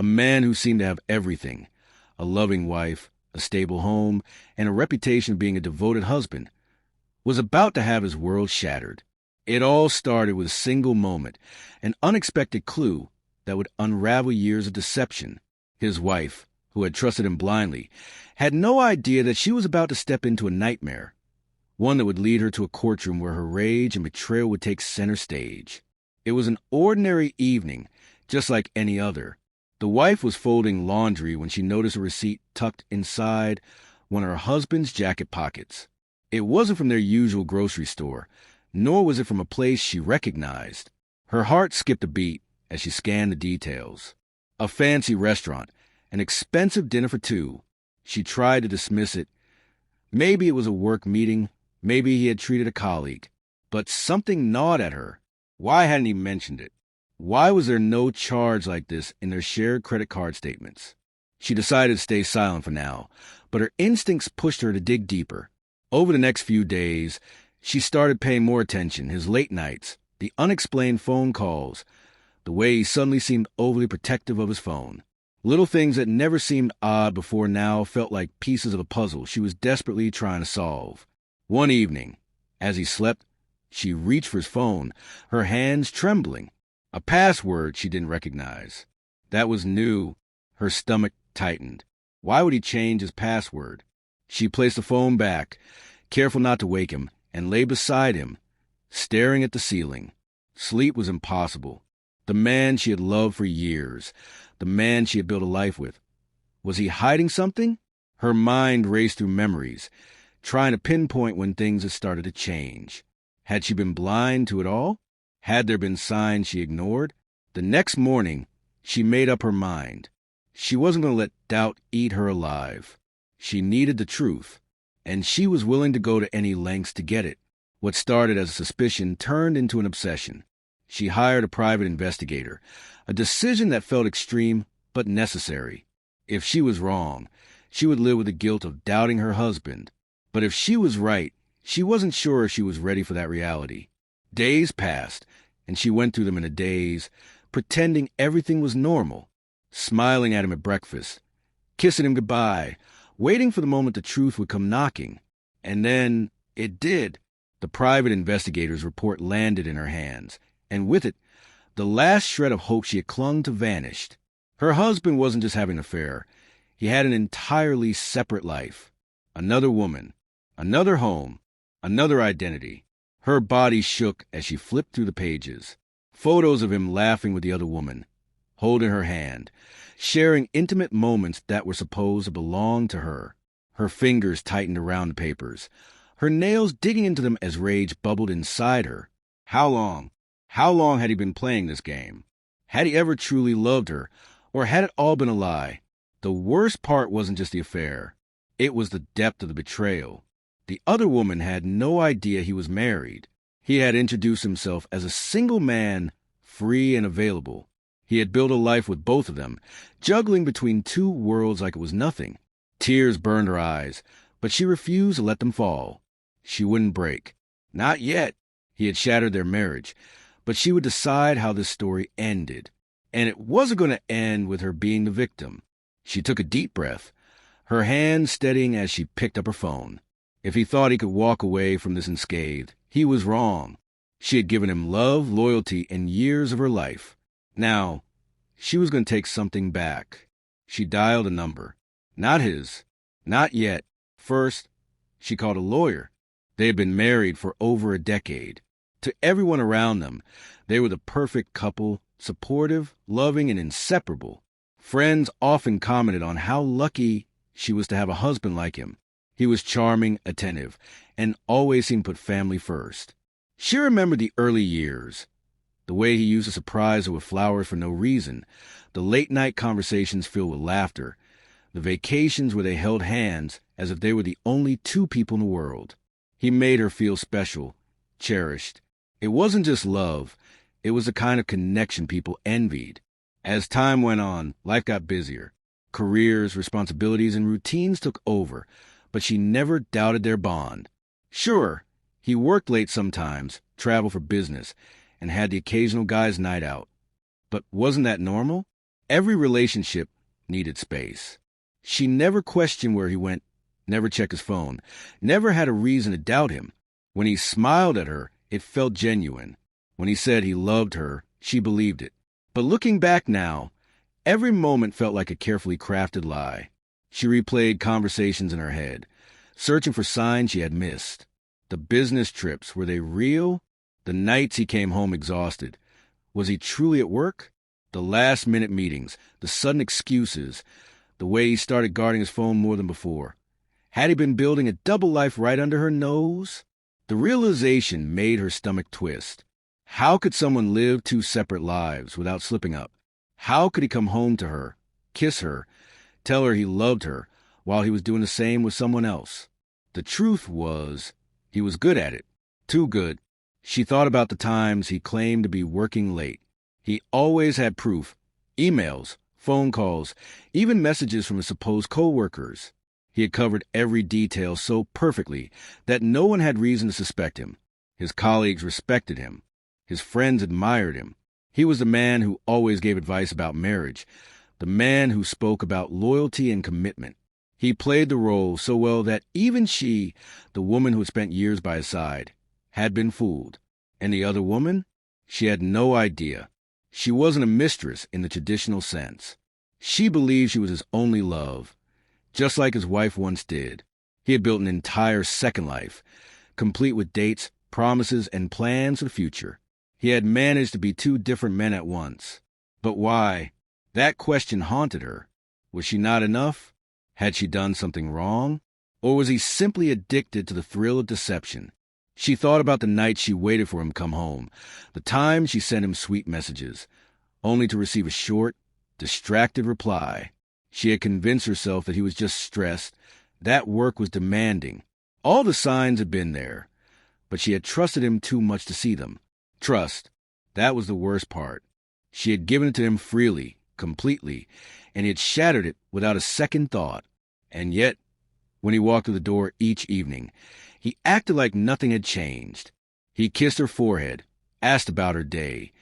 A man who seemed to have everything, a loving wife, a stable home, and a reputation of being a devoted husband, was about to have his world shattered. It all started with a single moment, an unexpected clue that would unravel years of deception. His wife, who had trusted him blindly, had no idea that she was about to step into a nightmare, one that would lead her to a courtroom where her rage and betrayal would take center stage. It was an ordinary evening, just like any other. The wife was folding laundry when she noticed a receipt tucked inside one of her husband's jacket pockets. It wasn't from their usual grocery store, nor was it from a place she recognized. Her heart skipped a beat as she scanned the details. A fancy restaurant, an expensive dinner for two. She tried to dismiss it. Maybe it was a work meeting, maybe he had treated a colleague. But something gnawed at her. Why hadn't he mentioned it? Why was there no charge like this in their shared credit card statements? She decided to stay silent for now, but her instincts pushed her to dig deeper. Over the next few days, she started paying more attention. His late nights, the unexplained phone calls, the way he suddenly seemed overly protective of his phone. Little things that never seemed odd before now felt like pieces of a puzzle she was desperately trying to solve. One evening, as he slept, she reached for his phone, her hands trembling. A password she didn't recognize. That was new. Her stomach tightened. Why would he change his password? She placed the phone back, careful not to wake him, and lay beside him, staring at the ceiling. Sleep was impossible. The man she had loved for years, the man she had built a life with. Was he hiding something? Her mind raced through memories, trying to pinpoint when things had started to change. Had she been blind to it all? Had there been signs she ignored? The next morning, she made up her mind. She wasn't going to let doubt eat her alive. She needed the truth, and she was willing to go to any lengths to get it. What started as a suspicion turned into an obsession. She hired a private investigator, a decision that felt extreme but necessary. If she was wrong, she would live with the guilt of doubting her husband. But if she was right, she wasn't sure if she was ready for that reality. Days passed, and she went through them in a daze, pretending everything was normal, smiling at him at breakfast, kissing him goodbye, waiting for the moment the truth would come knocking. And then it did. The private investigator's report landed in her hands, and with it, the last shred of hope she had clung to vanished. Her husband wasn't just having an affair. He had an entirely separate life. Another woman, another home, another identity. Her body shook as she flipped through the pages. Photos of him laughing with the other woman, holding her hand, sharing intimate moments that were supposed to belong to her. Her fingers tightened around the papers, her nails digging into them as rage bubbled inside her. How long had he been playing this game? Had he ever truly loved her, or had it all been a lie? The worst part wasn't just the affair. It was the depth of the betrayal. The other woman had no idea he was married. He had introduced himself as a single man, free and available. He had built a life with both of them, juggling between two worlds like it was nothing. Tears burned her eyes, but she refused to let them fall. She wouldn't break. Not yet. He had shattered their marriage, but she would decide how this story ended. And it wasn't going to end with her being the victim. She took a deep breath, her hand steadying as she picked up her phone. If he thought he could walk away from this unscathed, he was wrong. She had given him love, loyalty, and years of her life. Now, she was going to take something back. She dialed a number. Not his. Not yet. First, she called a lawyer. They had been married for over a decade. To everyone around them, they were the perfect couple, supportive, loving, and inseparable. Friends often commented on how lucky she was to have a husband like him. He was charming, attentive, and always seemed to put family first. She remembered the early years, the way he used to surprise her with flowers for no reason, the late-night conversations filled with laughter, the vacations where they held hands as if they were the only two people in the world. He made her feel special, cherished. It wasn't just love. It was the kind of connection people envied. As time went on, life got busier. Careers, responsibilities, and routines took over, but she never doubted their bond. Sure, he worked late sometimes, traveled for business, and had the occasional guy's night out. But wasn't that normal? Every relationship needed space. She never questioned where he went, never checked his phone, never had a reason to doubt him. When he smiled at her, it felt genuine. When he said he loved her, she believed it. But looking back now, every moment felt like a carefully crafted lie. She replayed conversations in her head, searching for signs she had missed. The business trips, were they real? The nights he came home exhausted. Was he truly at work? The last-minute meetings, the sudden excuses, the way he started guarding his phone more than before. Had he been building a double life right under her nose? The realization made her stomach twist. How could someone live two separate lives without slipping up? How could he come home to her, kiss her, tell her he loved her, while he was doing the same with someone else? The truth was, he was good at it. Too good. She thought about the times he claimed to be working late. He always had proof. Emails, phone calls, even messages from his supposed co-workers. He had covered every detail so perfectly that no one had reason to suspect him. His colleagues respected him. His friends admired him. He was the man who always gave advice about marriage, the man who spoke about loyalty and commitment. He played the role so well that even she, the woman who had spent years by his side, had been fooled. And the other woman? She had no idea. She wasn't a mistress in the traditional sense. She believed she was his only love, just like his wife once did. He had built an entire second life, complete with dates, promises, and plans for the future. He had managed to be two different men at once. But why? That question haunted her. Was she not enough? Had she done something wrong? Or was he simply addicted to the thrill of deception? She thought about the nights she waited for him to come home, the times she sent him sweet messages, only to receive a short, distracted reply. She had convinced herself that he was just stressed, that work was demanding. All the signs had been there, but she had trusted him too much to see them. Trust, that was the worst part. She had given it to him freely, completely, and he had shattered it without a second thought. And yet, when he walked through the door each evening, he acted like nothing had changed. He kissed her forehead, asked about her day,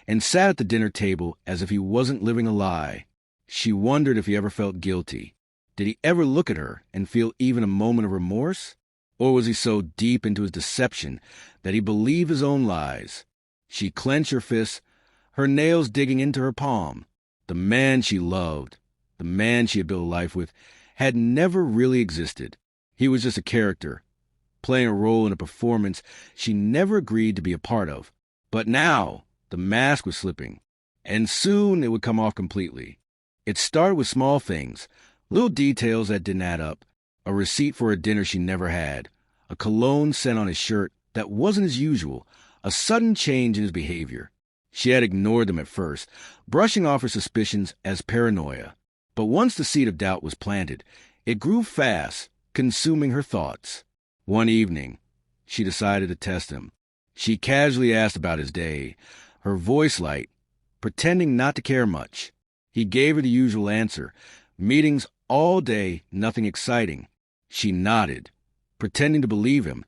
and sat at the dinner table as if he wasn't living a lie. She wondered if he ever felt guilty. Did he ever look at her and feel even a moment of remorse? Or was he so deep into his deception that he believed his own lies? She clenched her fists, her nails digging into her palm. The man she loved, the man she had built a life with, had never really existed. He was just a character, playing a role in a performance she never agreed to be a part of. But now, the mask was slipping, and soon it would come off completely. It started with small things, little details that didn't add up. A receipt for a dinner she never had, a cologne scent on his shirt that wasn't as usual, a sudden change in his behavior. She had ignored them at first, brushing off her suspicions as paranoia. But once the seed of doubt was planted, it grew fast, consuming her thoughts. One evening, she decided to test him. She casually asked about his day, her voice light, pretending not to care much. He gave her the usual answer, meetings all day, nothing exciting. She nodded, pretending to believe him,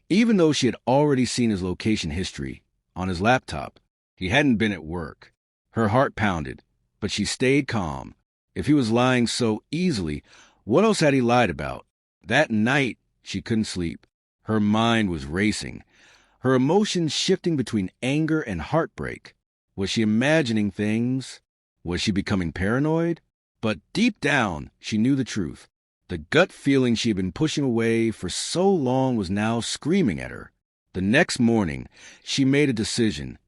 even though she had already seen his location history on his laptop. He hadn't been at work. Her heart pounded, but she stayed calm. If he was lying so easily, what else had he lied about? That night, she couldn't sleep. Her mind was racing, her emotions shifting between anger and heartbreak. Was she imagining things? Was she becoming paranoid? But deep down, she knew the truth. The gut feeling she had been pushing away for so long was now screaming at her. The next morning, she made a decision.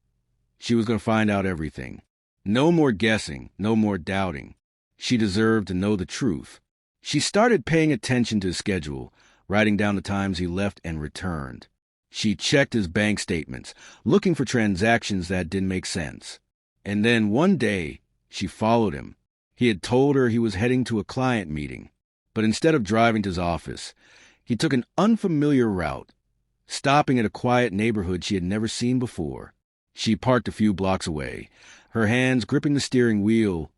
She was going to find out everything. No more guessing, no more doubting. She deserved to know the truth. She started paying attention to his schedule, writing down the times he left and returned. She checked his bank statements, looking for transactions that didn't make sense. And then one day, she followed him. He had told her he was heading to a client meeting, but instead of driving to his office, he took an unfamiliar route, stopping at a quiet neighborhood she had never seen before. She parked a few blocks away, her hands gripping the steering wheel,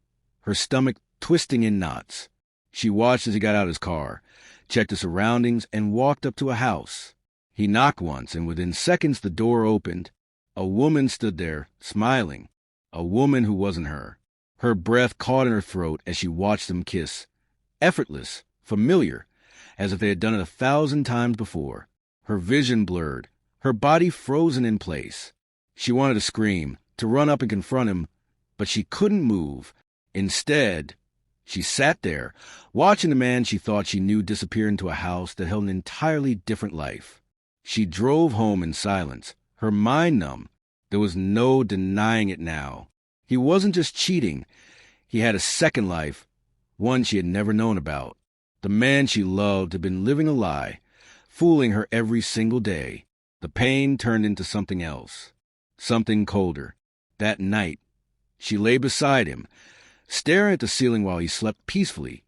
her stomach twisting in knots. She watched as he got out of his car, checked the surroundings, and walked up to a house. He knocked once, and within seconds the door opened. A woman stood there, smiling. A woman who wasn't her. Her breath caught in her throat as she watched them kiss. Effortless, familiar, as if they had done it 1,000 times before. Her vision blurred, her body frozen in place. She wanted to scream, to run up and confront him, but she couldn't move. Instead, she sat there, watching the man she thought she knew disappear into a house that held an entirely different life. She drove home in silence, her mind numb. There was no denying it now. He wasn't just cheating. He had a second life, one she had never known about. The man she loved had been living a lie, fooling her every single day. The pain turned into something else, something colder. That night, she lay beside him, staring at the ceiling while he slept peacefully,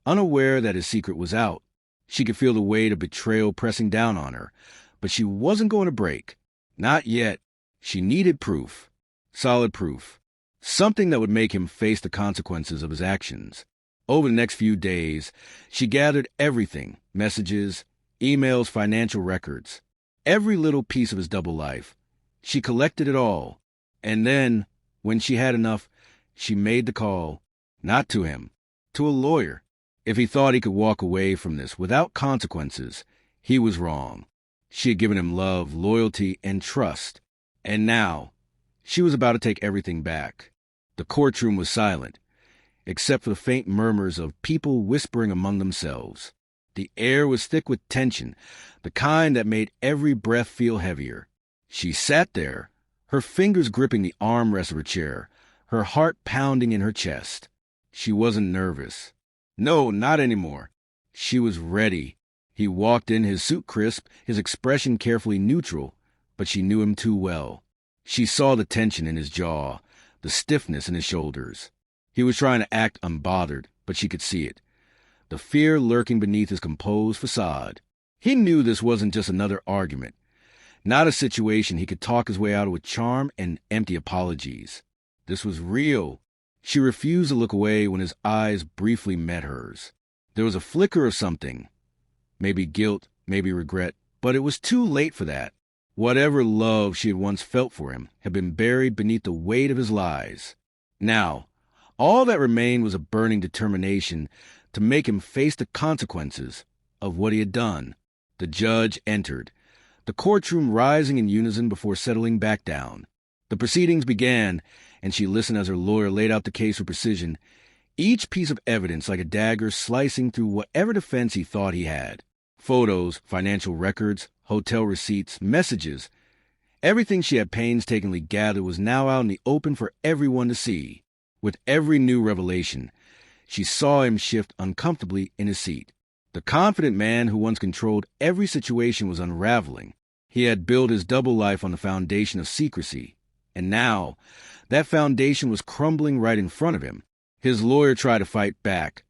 unaware that his secret was out. She could feel the weight of betrayal pressing down on her, but she wasn't going to break. Not yet. She needed proof, solid proof, something that would make him face the consequences of his actions. Over the next few days, she gathered everything, messages, emails, financial records, every little piece of his double life. She collected it all. And then, when she had enough, she made the call, not to him, to a lawyer. If he thought he could walk away from this without consequences, he was wrong. She had given him love, loyalty, and trust. And now, she was about to take everything back. The courtroom was silent, except for the faint murmurs of people whispering among themselves. The air was thick with tension, the kind that made every breath feel heavier. She sat there, her fingers gripping the armrest of her chair, her heart pounding in her chest. She wasn't nervous. No, not anymore. She was ready. He walked in, his suit crisp, his expression carefully neutral, but she knew him too well. She saw the tension in his jaw, the stiffness in his shoulders. He was trying to act unbothered, but she could see it, the fear lurking beneath his composed facade. He knew this wasn't just another argument, not a situation he could talk his way out of with charm and empty apologies. This was real. She refused to look away when his eyes briefly met hers. There was a flicker of something, maybe guilt, maybe regret, but it was too late for that. Whatever love she had once felt for him had been buried beneath the weight of his lies. Now, all that remained was a burning determination to make him face the consequences of what he had done. The judge entered, the courtroom rising in unison before settling back down. The proceedings began, and she listened as her lawyer laid out the case with precision, each piece of evidence like a dagger slicing through whatever defense he thought he had. Photos, financial records, hotel receipts, messages. Everything she had painstakingly gathered was now out in the open for everyone to see. With every new revelation, she saw him shift uncomfortably in his seat. The confident man who once controlled every situation was unraveling. He had built his double life on the foundation of secrecy, and now that foundation was crumbling right in front of him. His lawyer tried to fight back,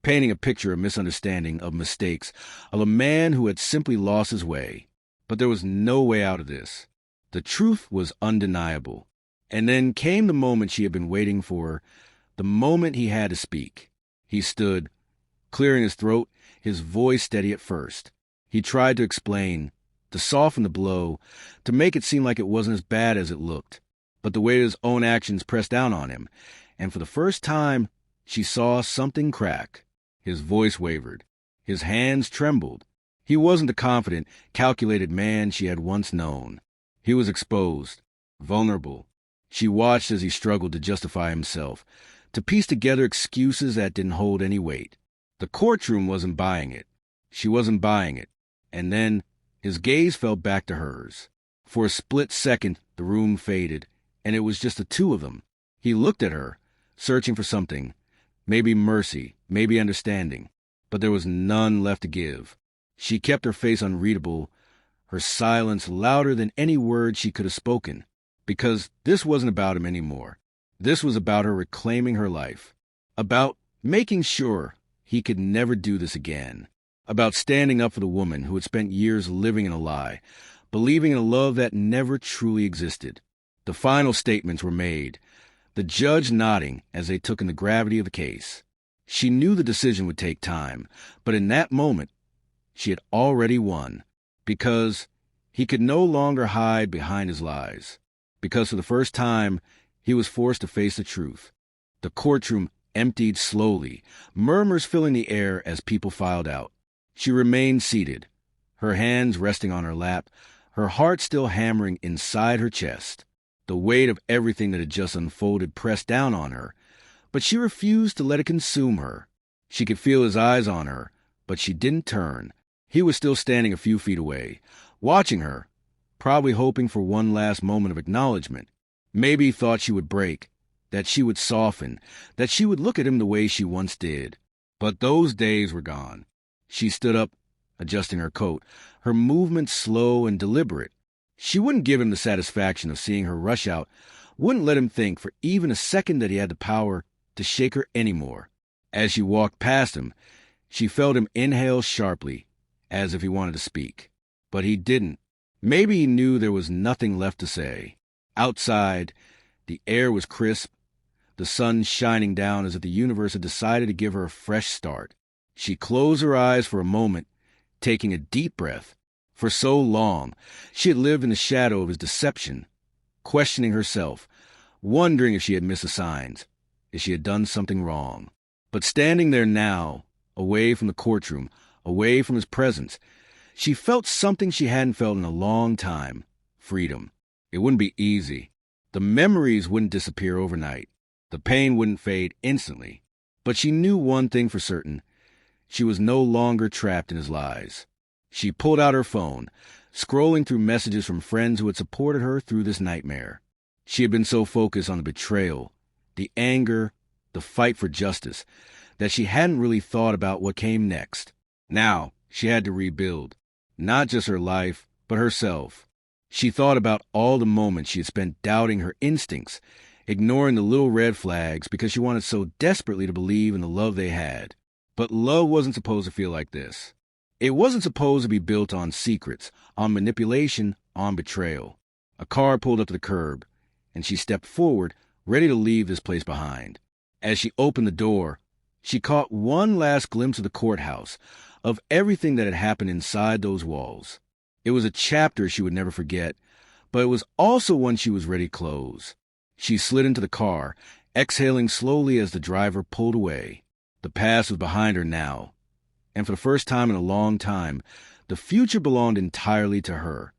painting a picture of misunderstanding, of mistakes, of a man who had simply lost his way. But there was no way out of this. The truth was undeniable. And then came the moment she had been waiting for, the moment he had to speak. He stood, clearing his throat, his voice steady at first. He tried to explain, to soften the blow, to make it seem like it wasn't as bad as it looked. But the weight of his own actions pressed down on him, and for the first time, she saw something crack. His voice wavered. His hands trembled. He wasn't the confident, calculated man she had once known. He was exposed, vulnerable. She watched as he struggled to justify himself, to piece together excuses that didn't hold any weight. The courtroom wasn't buying it. She wasn't buying it. And then his gaze fell back to hers. For a split second, the room faded, and it was just the two of them. He looked at her, searching for something, maybe mercy, maybe understanding, but there was none left to give. She kept her face unreadable, her silence louder than any word she could have spoken, because this wasn't about him anymore. This was about her reclaiming her life, about making sure he could never do this again, about standing up for the woman who had spent years living in a lie, believing in a love that never truly existed. The final statements were made, the judge nodding as they took in the gravity of the case. She knew the decision would take time, but in that moment, she had already won, because he could no longer hide behind his lies, because for the first time, he was forced to face the truth. The courtroom emptied slowly, murmurs filling the air as people filed out. She remained seated, her hands resting on her lap, her heart still hammering inside her chest. The weight of everything that had just unfolded pressed down on her, but she refused to let it consume her. She could feel his eyes on her, but she didn't turn. He was still standing a few feet away, watching her, probably hoping for one last moment of acknowledgement. Maybe he thought she would break, that she would soften, that she would look at him the way she once did. But those days were gone. She stood up, adjusting her coat, her movements slow and deliberate. She wouldn't give him the satisfaction of seeing her rush out, wouldn't let him think for even a second that he had the power to shake her anymore. As she walked past him, she felt him inhale sharply, as if he wanted to speak. But he didn't. Maybe he knew there was nothing left to say. Outside, the air was crisp, the sun shining down as if the universe had decided to give her a fresh start. She closed her eyes for a moment, taking a deep breath. For so long, she had lived in the shadow of his deception, questioning herself, wondering if she had missed the signs, if she had done something wrong. But standing there now, away from the courtroom, away from his presence, she felt something she hadn't felt in a long time: freedom. It wouldn't be easy. The memories wouldn't disappear overnight. The pain wouldn't fade instantly. But she knew one thing for certain. She was no longer trapped in his lies. She pulled out her phone, scrolling through messages from friends who had supported her through this nightmare. She had been so focused on the betrayal, the anger, the fight for justice, that she hadn't really thought about what came next. Now, she had to rebuild, not just her life, but herself. She thought about all the moments she had spent doubting her instincts, ignoring the little red flags because she wanted so desperately to believe in the love they had. But love wasn't supposed to feel like this. It wasn't supposed to be built on secrets, on manipulation, on betrayal. A car pulled up to the curb, and she stepped forward, ready to leave this place behind. As she opened the door, she caught one last glimpse of the courthouse, of everything that had happened inside those walls. It was a chapter she would never forget, but it was also one she was ready to close. She slid into the car, exhaling slowly as the driver pulled away. The past was behind her now, and for the first time in a long time, the future belonged entirely to her.